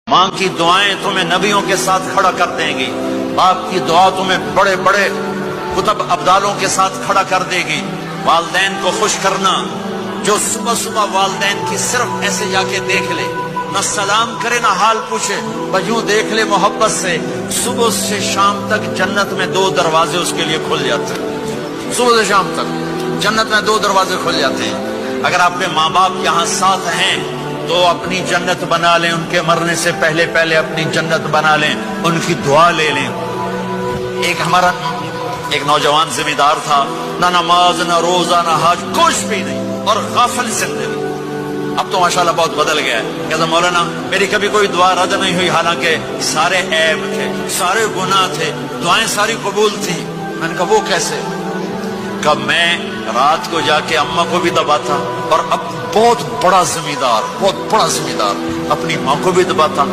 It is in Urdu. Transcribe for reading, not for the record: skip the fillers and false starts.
ماں کی دعائیں تمہیں نبیوں کے ساتھ کھڑا کر دیں گی، باپ کی دعا تمہیں بڑے بڑے کتب ابدالوں کے ساتھ کھڑا کر دے گی۔ والدین کو خوش کرنا، جو صبح صبح والدین کی صرف ایسے جا کے دیکھ لے، نہ سلام کرے نہ حال پوچھے، بس یوں دیکھ لے محبت سے، صبح سے شام تک جنت میں 2 دروازے اس کے لیے کھل جاتے ہیں۔ صبح سے شام تک جنت میں 2 دروازے کھل جاتے ہیں۔ اگر آپ کے ماں باپ یہاں ساتھ ہیں تو اپنی جنت بنا لیں، ان کے مرنے سے پہلے پہلے اپنی جنت بنا لیں، ان کی دعا لے لیں۔ ایک نوجوان ذمہ دار تھا، نہ نماز نہ روزہ نہ حج، کچھ بھی نہیں، اور غافل زندگی۔ اب تو ماشاءاللہ بہت بدل گیا ہے۔ کہتا مولانا میری کبھی کوئی دعا رد نہیں ہوئی، حالانکہ سارے عیب تھے، سارے گناہ تھے، دعائیں ساری قبول تھیں۔ میں نے کہا وہ کیسے؟ کب میں رات کو جا کے اماں کو بھی دباتا، اور اب بہت بڑا ذمہ دار اپنی ماں کو بھی دباتا۔